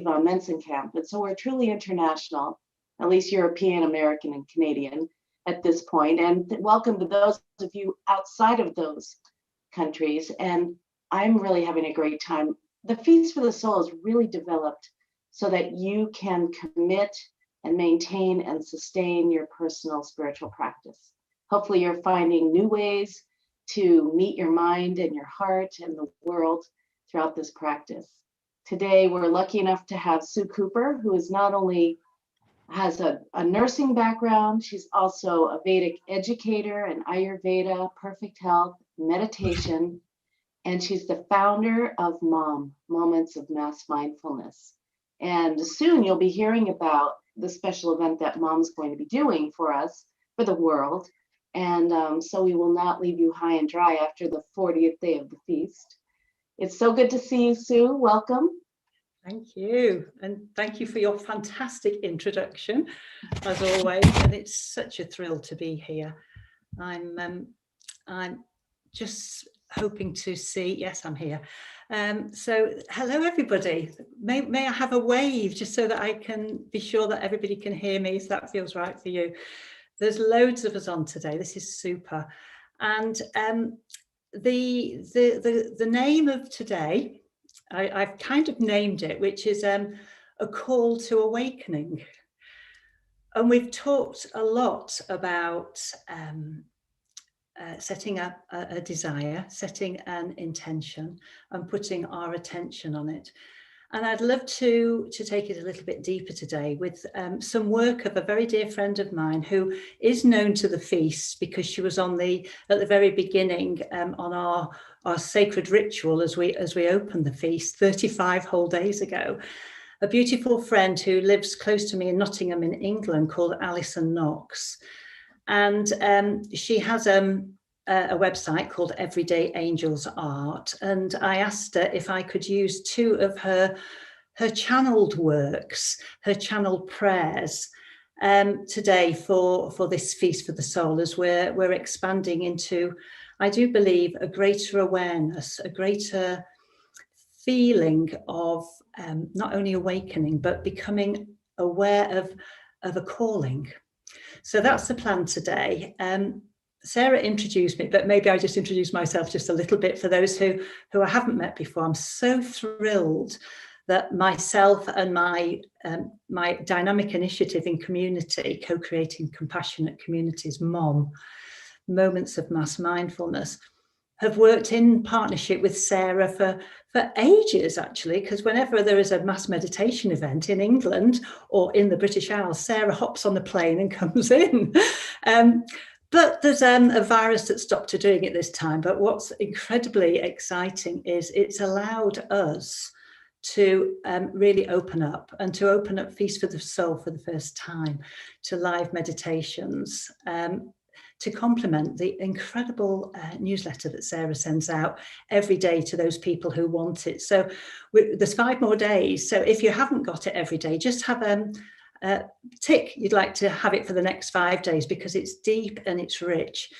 on Mensenkamp. And so we're truly international, at least European, American, and Canadian at this point. And welcome to those of you outside of those countries. And I'm really having a great time. The Feast for the Soul is really developed so that you can commit and maintain and sustain your personal spiritual practice. Hopefully you're finding new ways to meet your mind and your heart and the world throughout this practice. Today, we're lucky enough to have Sue Cooper, who is not only has a nursing background, she's also a Vedic educator, an Ayurveda, perfect health, meditation, and she's the founder of MOMM, Moments of Mass Mindfulness. And soon you'll be hearing about the special event that MOMM's going to be doing for us, for the world. And so we will not leave you high and dry after the 40th day of the feast. It's so good to see you, Sue. Welcome. Thank you. And thank you for your fantastic introduction, as always. And it's such a thrill to be here. I'm just hoping to see, yes, I'm here. So hello, everybody. May I have a wave just so that I can be sure that everybody can hear me, if that feels right for you. There's loads of us on today. This is super. And the name of today, I've kind of named it, which is a call to awakening. And we've talked a lot about setting up a desire, setting an intention, and putting our attention on it. And I'd love to take it a little bit deeper today with some work of a very dear friend of mine who is known to the feast because she was at the very beginning on our sacred ritual as we opened the feast 35 whole days ago. A beautiful friend who lives close to me in Nottingham in England called Alison Knox. And she has a website called Everyday Angels Art, and I asked her if I could use two of her channeled works, her channeled prayers today for this Feast for the Soul, as we're expanding into, I do believe, a greater awareness, a greater feeling of not only awakening, but becoming aware of a calling. So that's the plan today. Sarah introduced me, but maybe I just introduce myself just a little bit for those who I haven't met before. I'm so thrilled that myself and my dynamic initiative in community, co-creating compassionate communities, MOMM, Moments of Mass Mindfulness, have worked in partnership with Sarah for ages, actually, because whenever there is a mass meditation event in England or in the British Isles, Sarah hops on the plane and comes in. But there's a virus that stopped her doing it this time. But what's incredibly exciting is it's allowed us to really open up and to open up Feast for the Soul for the first time to live meditations, to complement the incredible newsletter that Sarah sends out every day to those people who want it. So there's 5 more days. So if you haven't got it every day, just have tick you'd like to have it for the next 5 days, because it's deep and it's rich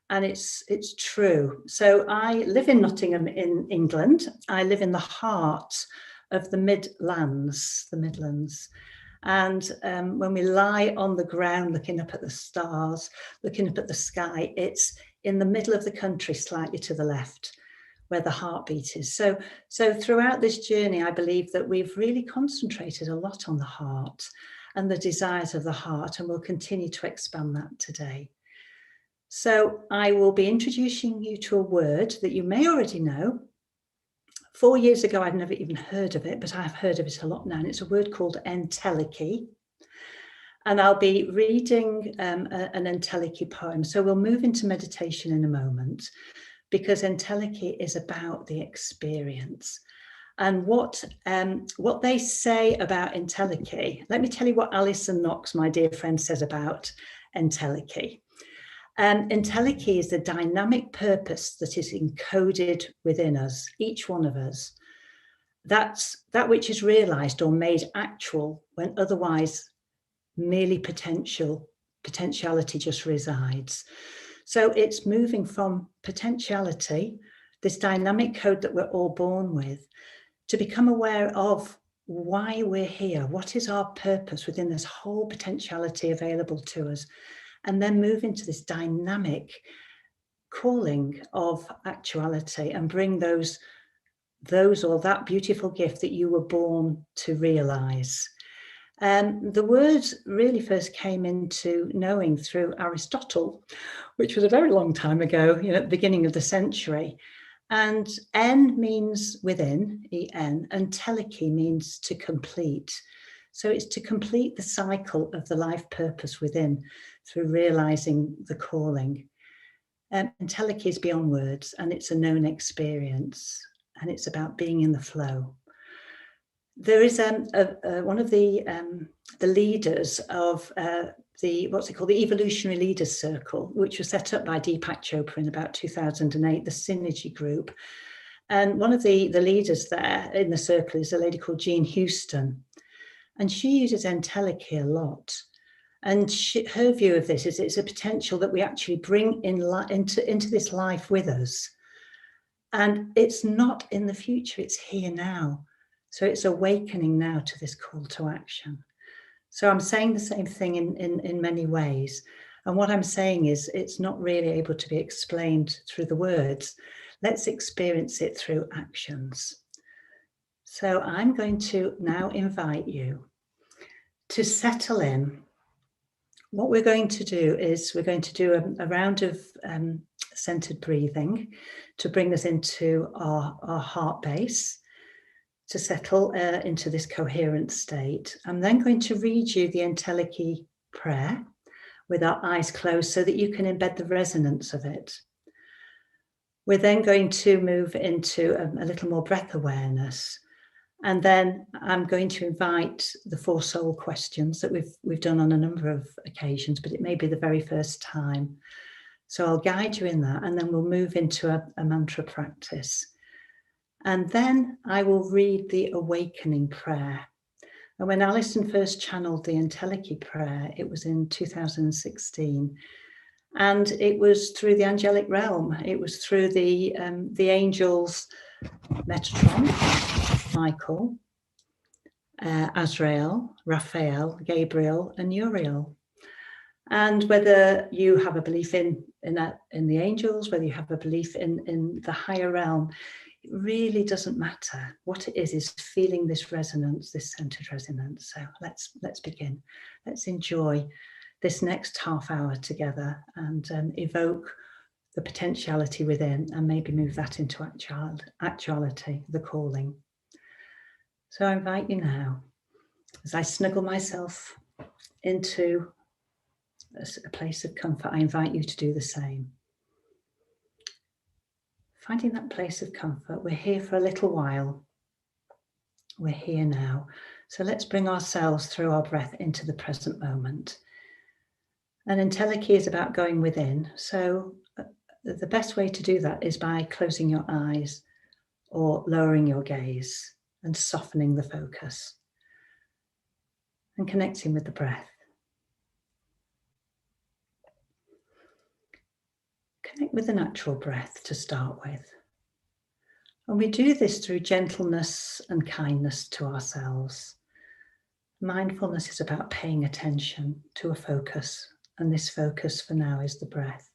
and it's true. So I live in Nottingham in England. I live in the heart of the Midlands. And when we lie on the ground looking up at the stars, looking up at the sky, it's in the middle of the country, slightly to the left, where the heartbeat is. So throughout this journey, I believe that we've really concentrated a lot on the heart and the desires of the heart, and we'll continue to expand that today. So I will be introducing you to a word that you may already know. 4 years ago, I'd never even heard of it, but I've heard of it a lot now, and it's a word called Entelicy. And I'll be reading an Entelicy poem. So we'll move into meditation in a moment, because Entelicy is about the experience. And what they say about Entelicy, let me tell you what Alison Knox, my dear friend, says about Entelicy. Entelicy is the dynamic purpose that is encoded within us, each one of us. That's that which is realized or made actual when otherwise merely potentiality just resides. So it's moving from potentiality, this dynamic code that we're all born with, to become aware of why we're here. What is our purpose within this whole potentiality available to us? And then move into this dynamic calling of actuality and bring those or that beautiful gift that you were born to realize. The words really first came into knowing through Aristotle, which was a very long time ago, at the beginning of the century. And en means within, en, and telechy means to complete. So it's to complete the cycle of the life purpose within through realizing the calling. Entelicy is beyond words, and it's a known experience, and it's about being in the flow. There is one of the leaders of what's it called, the Evolutionary Leaders Circle, which was set up by Deepak Chopra in about 2008, the Synergy Group. And one of the leaders there in the circle is a lady called Jean Houston, and she uses Entelicy a lot. And her view of this is it's a potential that we actually bring into this life with us. And it's not in the future, it's here now. So it's awakening now to this call to action. So I'm saying the same thing in many ways. And what I'm saying is it's not really able to be explained through the words. Let's experience it through actions. So I'm going to now invite you to settle in. What we're going to do is we're going to do a round of centered breathing to bring us into our heart base, to settle into this coherent state. I'm then going to read you the Entelicy prayer with our eyes closed so that you can embed the resonance of it. We're then going to move into a little more breath awareness. And then I'm going to invite the 4 soul questions that we've done on a number of occasions, but it may be the very first time. So I'll guide you in that, and then we'll move into a mantra practice. And then I will read the awakening prayer. And when Alison first channeled the Entelicy prayer, it was in 2016. And it was through the angelic realm. It was through the angels, Metatron, Michael, Azrael, Raphael, Gabriel, and Uriel. And whether you have a belief in the angels, whether you have a belief in the higher realm, it really doesn't matter. What it is feeling this resonance, this centered resonance. So let's begin. Let's enjoy this next half hour together and evoke the potentiality within, and maybe move that into actuality, the calling. So I invite you now, as I snuggle myself into a place of comfort, I invite you to do the same. Finding that place of comfort. We're here for a little while. We're here now. So let's bring ourselves through our breath into the present moment. And Entelicy is about going within. So the best way to do that is by closing your eyes or lowering your gaze and softening the focus and connecting with the breath. Connect with the natural breath to start with. And we do this through gentleness and kindness to ourselves. Mindfulness is about paying attention to a focus, and this focus for now is the breath.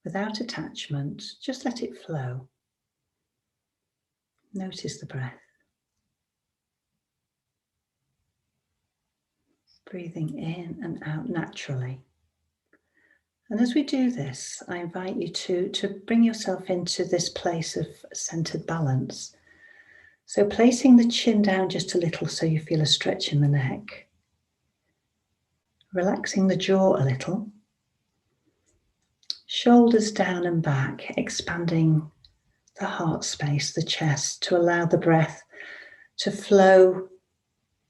Without attachment, just let it flow. Notice the breath. Breathing in and out naturally. And as we do this, I invite you to bring yourself into this place of centered balance. So placing the chin down just a little so you feel a stretch in the neck. Relaxing the jaw a little. Shoulders down and back, expanding the heart space, the chest, to allow the breath to flow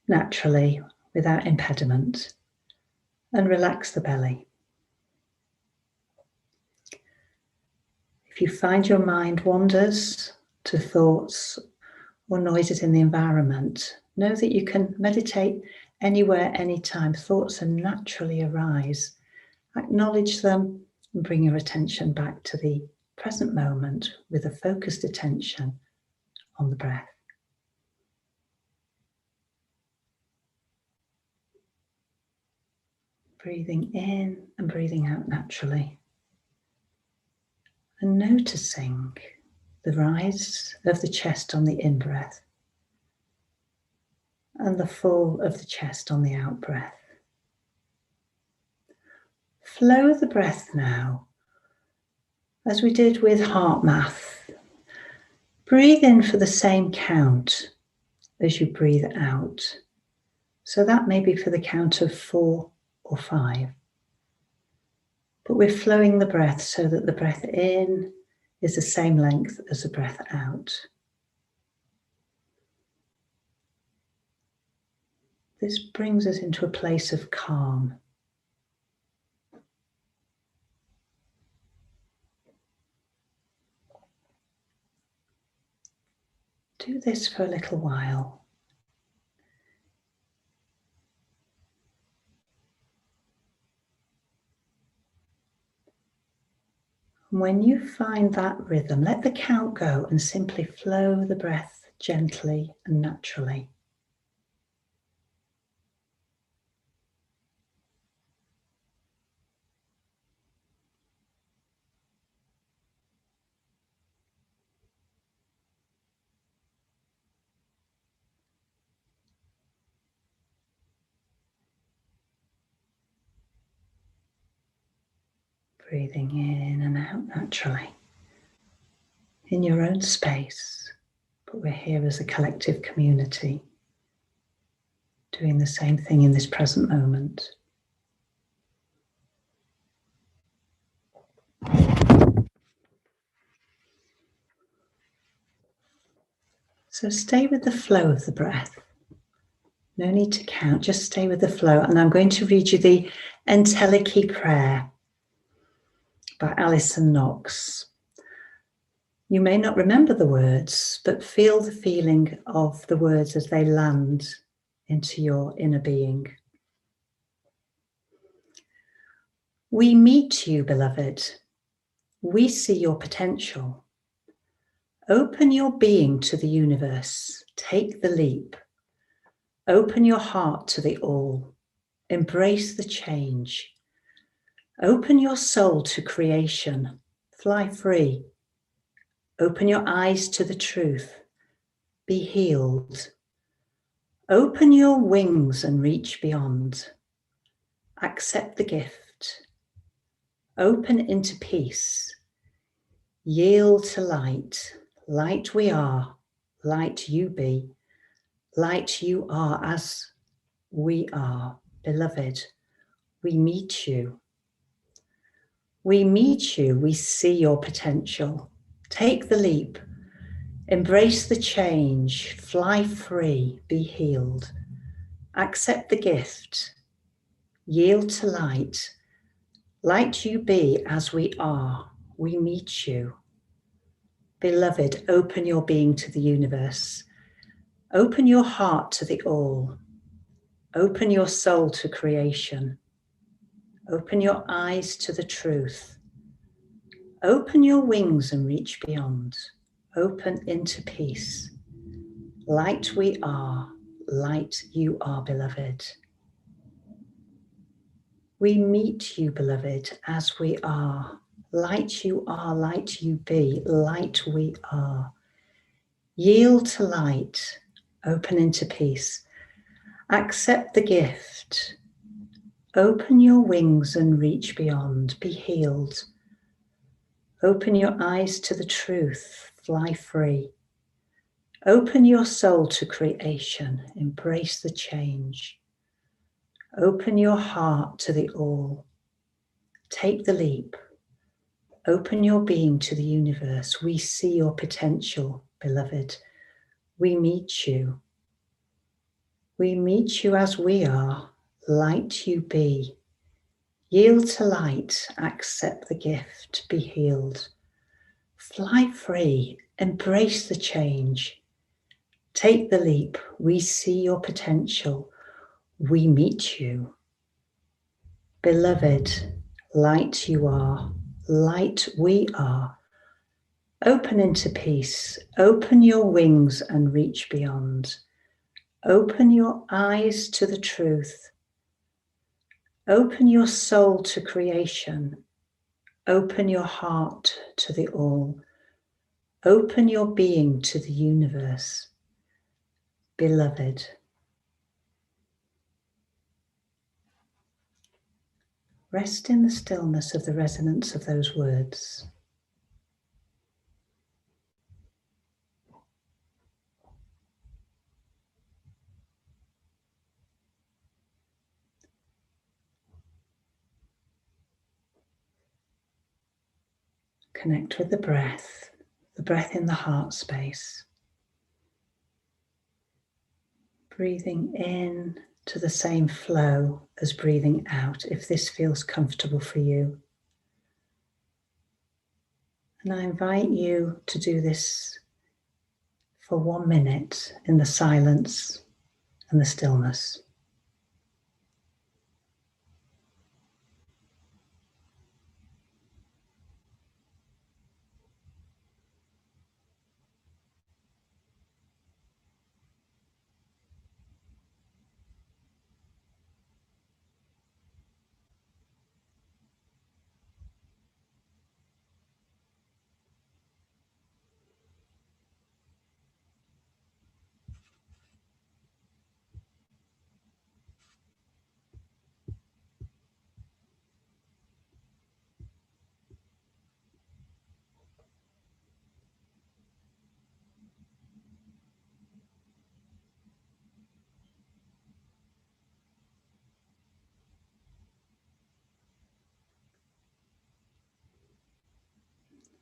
naturally without impediment. And relax the belly. If you find your mind wanders to thoughts or noises in the environment, know that you can meditate anywhere, anytime. Thoughts naturally arise. Acknowledge them and bring your attention back to the present moment with a focused attention on the breath. Breathing in and breathing out naturally. And noticing the rise of the chest on the in-breath and the fall of the chest on the out-breath. Flow the breath now, as we did with heart math. Breathe in for the same count as you breathe out. So that may be for the count of 4 or 5. But we're flowing the breath so that the breath in is the same length as the breath out. This brings us into a place of calm. Do this for a little while. And when you find that rhythm, let the count go and simply flow the breath gently and naturally. Breathing in and out naturally in your own space, but we're here as a collective community doing the same thing in this present moment. So stay with the flow of the breath. No need to count, just stay with the flow. And I'm going to read you the Entelicy prayer by Alison Knox. You may not remember the words, but feel the feeling of the words as they land into your inner being. We meet you, beloved. We see your potential. Open your being to the universe. Take the leap. Open your heart to the all. Embrace the change. Open your soul to creation. Fly free. Open your eyes to the truth. Be healed. Open your wings and reach beyond. Accept the gift. Open into peace. Yield to light. Light we are. Light you be. Light you are as we are. Beloved, we meet you. We meet you. We see your potential. Take the leap. Embrace the change. Fly free. Be healed. Accept the gift. Yield to light. Light you be as we are. We meet you. Beloved, open your being to the universe. Open your heart to the all. Open your soul to creation. Open your eyes to the truth. Open your wings and reach beyond. Open into peace. Light we are. Light you are, beloved. We meet you, beloved, as we are. Light you are, light you be, light we are. Yield to light, open into peace. Accept the gift. Open your wings and reach beyond. Be healed. Open your eyes to the truth. Fly free. Open your soul to creation. Embrace the change. Open your heart to the all. Take the leap. Open your being to the universe. We see your potential, beloved. We meet you. We meet you as we are. Light you be. Yield to light. Accept the gift. Be healed. Fly free. Embrace the change. Take the leap. We see your potential. We meet you. Beloved, light you are. Light we are. Open into peace. Open your wings and reach beyond. Open your eyes to the truth. Open your soul to creation. Open your heart to the all. Open your being to the universe. Beloved. Rest in the stillness of the resonance of those words. Connect with the breath in the heart space. Breathing in to the same flow as breathing out, if this feels comfortable for you. And I invite you to do this for 1 minute in the silence and the stillness.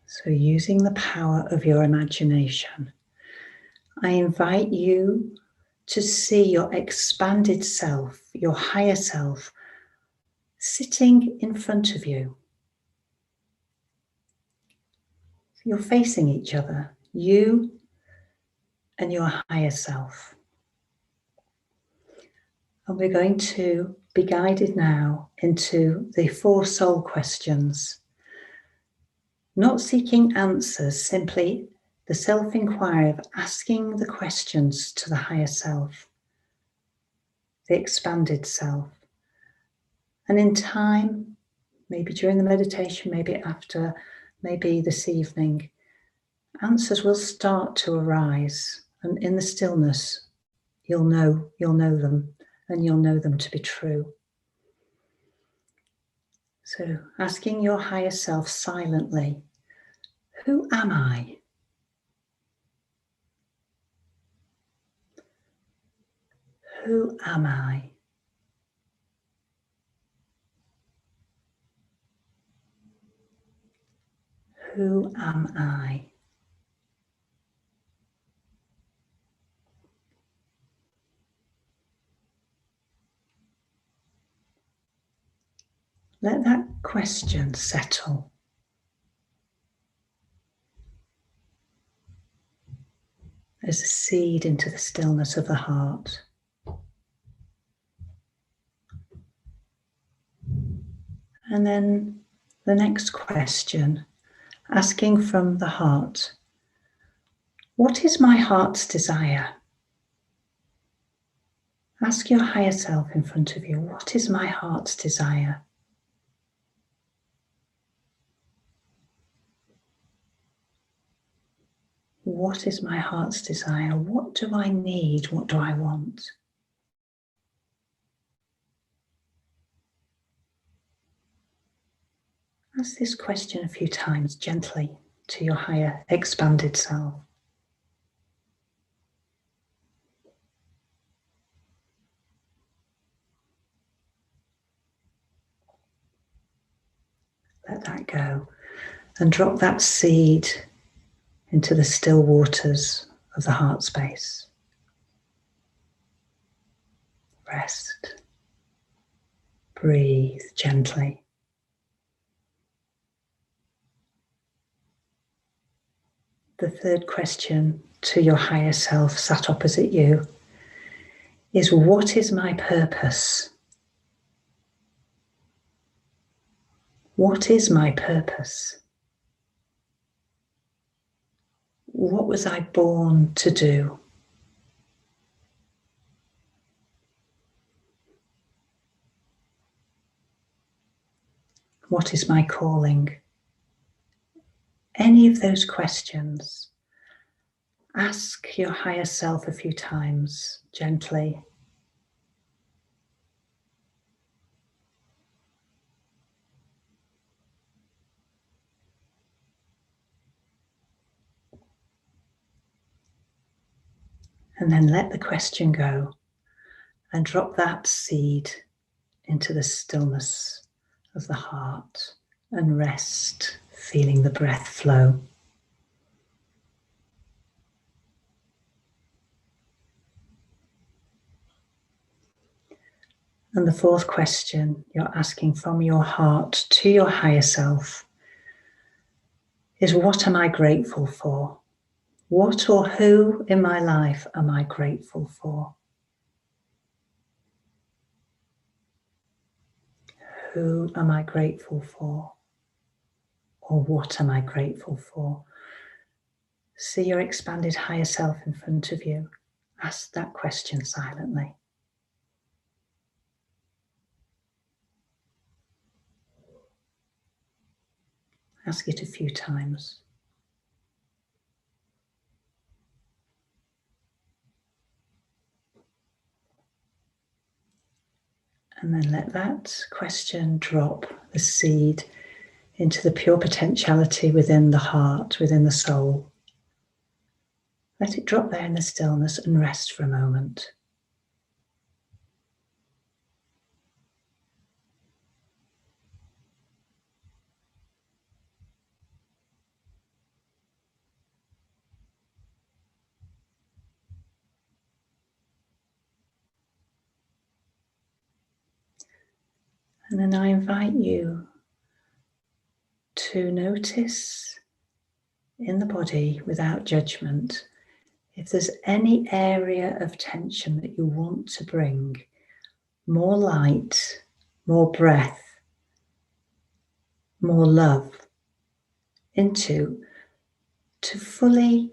So using the power of your imagination, I invite you to see your expanded self, your higher self, sitting in front of you. You're facing each other, you and your higher self. And we're going to be guided now into the 4 soul questions. Not seeking answers, simply the self-inquiry of asking the questions to the higher self, the expanded self. And in time, maybe during the meditation, maybe after, maybe this evening, answers will start to arise. And in the stillness, you'll know them, and you'll know them to be true. So asking your higher self silently, who am I? Who am I? Who am I? Let that question settle. As a seed into the stillness of the heart. And then the next question, asking from the heart, what is my heart's desire? Ask your higher self in front of you, what is my heart's desire? What is my heart's desire? What do I need? What do I want? Ask this question a few times gently to your higher expanded self. Let that go and drop that seed into the still waters of the heart space. Rest. Breathe gently. The third question to your higher self sat opposite you is, what is my purpose? What is my purpose? What was I born to do? What is my calling? Any of those questions. Ask your higher self a few times, gently. And then let the question go and drop that seed into the stillness of the heart and rest, feeling the breath flow. And the fourth question you're asking from your heart to your higher self is, what am I grateful for? What or who in my life am I grateful for? Who am I grateful for? Or what am I grateful for? See your expanded higher self in front of you. Ask that question silently. Ask it a few times. And then let that question drop the seed into the pure potentiality within the heart, within the soul. Let it drop there in the stillness and rest for a moment. And then I invite you to notice in the body, without judgment, if there's any area of tension that you want to bring more light, more breath, more love into, to fully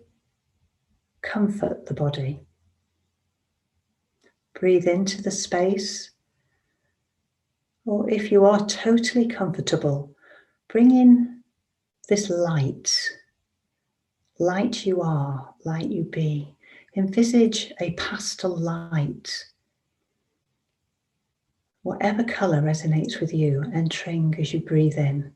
comfort the body. Breathe into the space, or if you are totally comfortable, bring in this light. Light you are, light you be. Envisage a pastel light, whatever colour resonates with you, entering as you breathe in.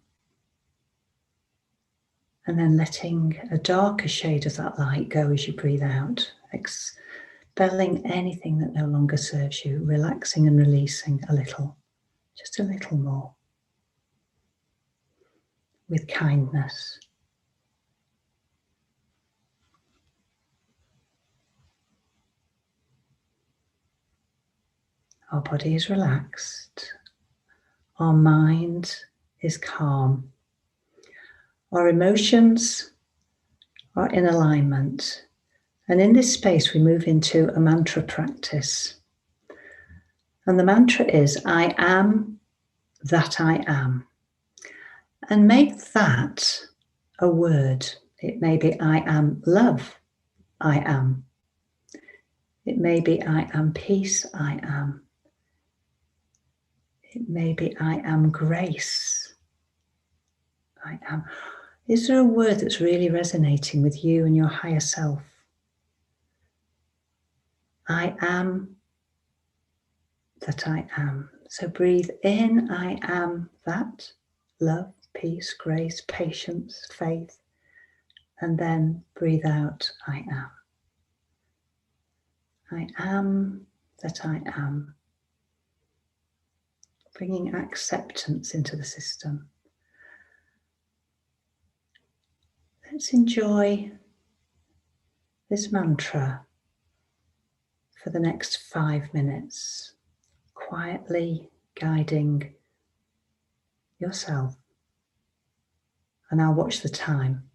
And then letting a darker shade of that light go as you breathe out, expelling anything that no longer serves you, relaxing and releasing a little, just a little more, with kindness. Our body is relaxed, our mind is calm, our emotions are in alignment. And in this space, we move into a mantra practice. And the mantra is, I am that I am. And make that a word. It may be, I am love, I am. It may be, I am peace, I am. It may be, I am grace, I am. Is there a word that's really resonating with you and your higher self? I am that I am. So breathe in, I am that, love, peace, grace, patience, faith, and then breathe out, I am. I am that I am. Bringing acceptance into the system. Let's enjoy this mantra for the next 5 minutes, quietly guiding yourself. And I'll watch the time.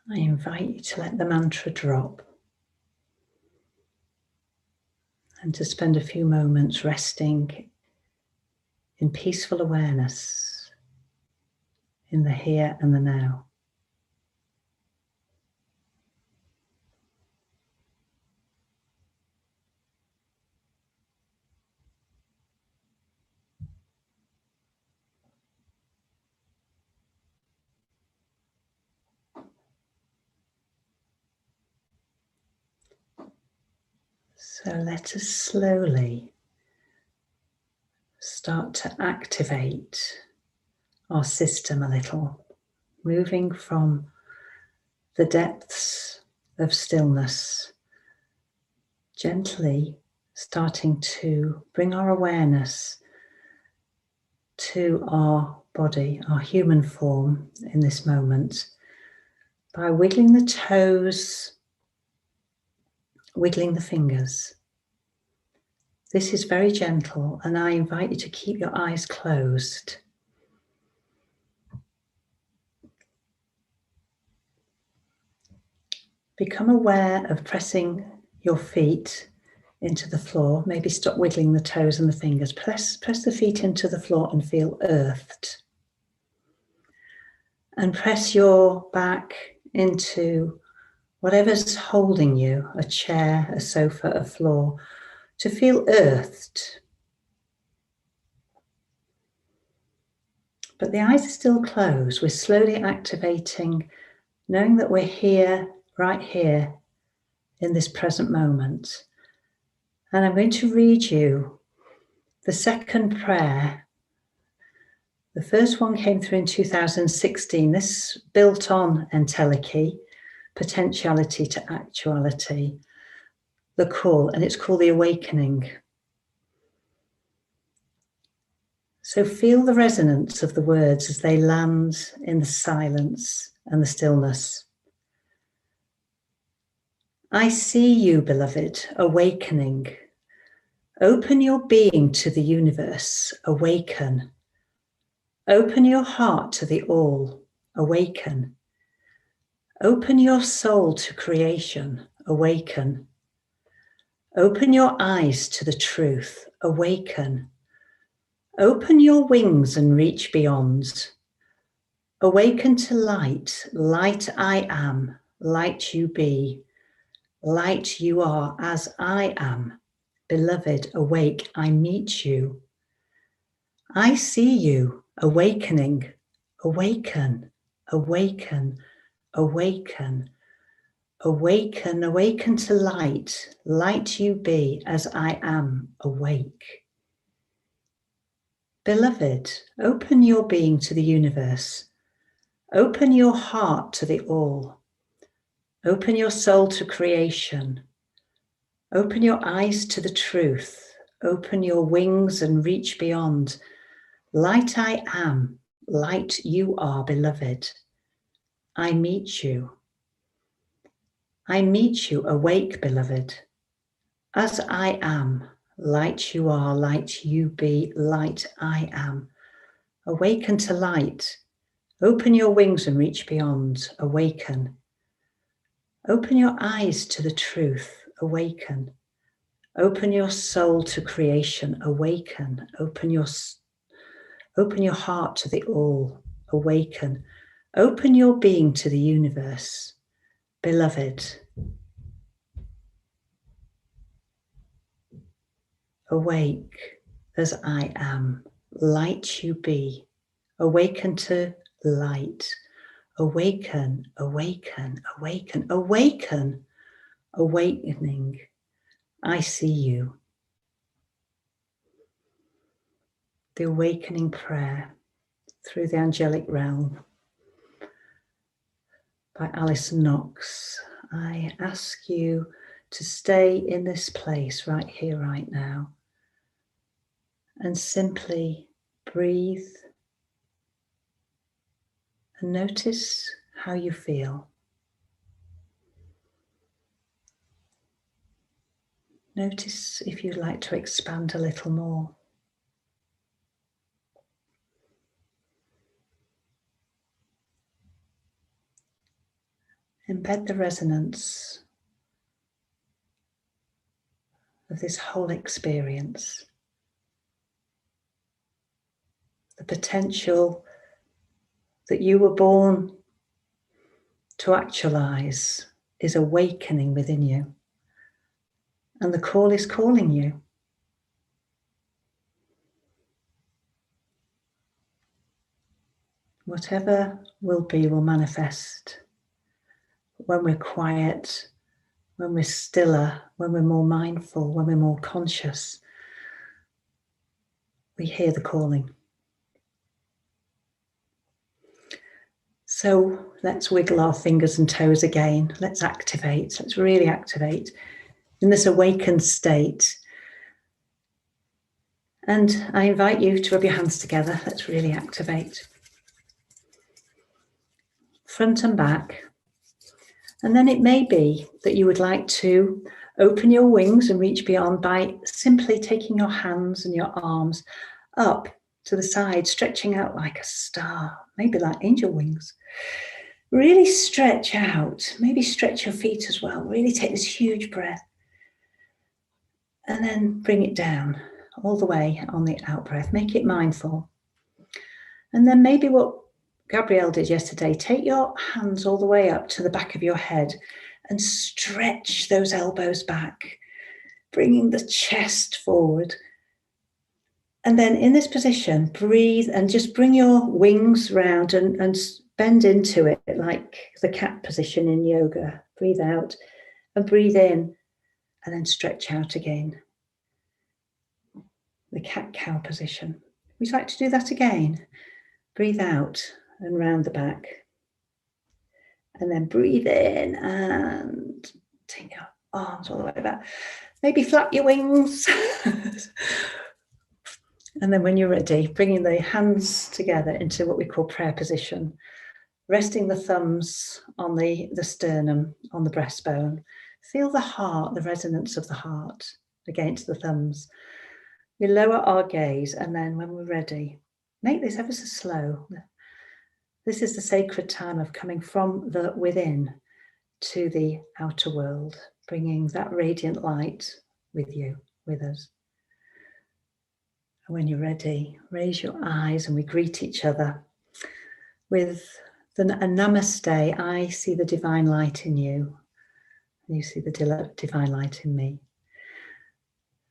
I invite you to let the mantra drop and to spend a few moments resting in peaceful awareness in the here and the now. So let us slowly start to activate our system a little, moving from the depths of stillness, gently starting to bring our awareness to our body, our human form in this moment, by wiggling the toes, wiggling the fingers. This is very gentle, and I invite you to keep your eyes closed. Become aware of pressing your feet into the floor. Maybe stop wiggling the toes and the fingers. Press the feet into the floor and feel earthed. And press your back into whatever's holding you, a chair, a sofa, a floor, to feel earthed. But the eyes are still closed. We're slowly activating, knowing that we're here, right here, in this present moment. And I'm going to read you the second prayer. The first one came through in 2016. This built on Entelicy, potentiality to actuality, the call, and it's called the awakening. So feel the resonance of the words as they land in the silence and the stillness. I see you, beloved, awakening. Open your being to the universe, awaken. Open your heart to the all, awaken. Open your soul to creation, awaken. Open your eyes to the truth, awaken. Open your wings and reach beyond. Awaken to light, light I am, light you be, light you are as I am. Beloved, awake, I meet you. I see you, awakening, awaken, awaken, awaken, awaken, awaken to light, light you be as I am, awake. Beloved, open your being to the universe. Open your heart to the all. Open your soul to creation. Open your eyes to the truth. Open your wings and reach beyond. Light I am, light you are, beloved. I meet you. I meet you, awake, beloved. As I am, light you are, light you be, light I am. Awaken to light. Open your wings and reach beyond. Awaken. Open your eyes to the truth. Awaken. Open your soul to creation. Awaken. Open your heart to the all. Awaken. Open your being to the universe. Beloved, awake as I am. Light you be. Awaken to light. Awaken, awaken, awaken, awaken, awakening. I see you. The awakening prayer through the angelic realm by Alison Knox. I ask you to stay in this place right here, right now, and simply breathe and notice how you feel. Notice if you'd like to expand a little more. embed the resonance of this whole experience. The potential that you were born to actualize is awakening within you. And the call is calling you. Whatever will be will manifest when we're quiet, when we're stiller, when we're more mindful, when we're more conscious. We hear the calling. So let's wiggle our fingers and toes again. Let's activate. Let's really activate in this awakened state. And I invite you to rub your hands together. Let's really activate. Front and back. And then it may be that you would like to open your wings and reach beyond by simply taking your hands and your arms up to the side, stretching out like a star, maybe like angel wings. Really stretch out, maybe stretch your feet as well. Really take this huge breath. And then bring it down all the way on the out breath. Make it mindful. And then maybe what Gabrielle did yesterday, take your hands all the way up to the back of your head and stretch those elbows back, bringing the chest forward. And then in this position, breathe and just bring your wings round and bend into it like the cat position in yoga. Breathe out and breathe in and then stretch out again. The cat-cow position. Would you like to do that again? Breathe out and round the back. And then breathe in and take your arms all the way back. Maybe flap your wings. And then when you're ready, bringing the hands together into what we call prayer position, resting the thumbs on the sternum, on the breastbone. Feel the heart, the resonance of the heart against the thumbs. We lower our gaze, and then when we're ready, make this ever so slow. This is the sacred time of coming from the within to the outer world, bringing that radiant light with you, with us. And when you're ready, raise your eyes and we greet each other with a namaste. I see the divine light in you. And you see the divine light in me.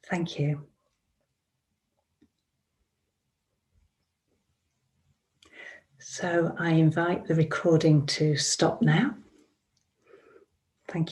Thank you. So I invite the recording to stop now.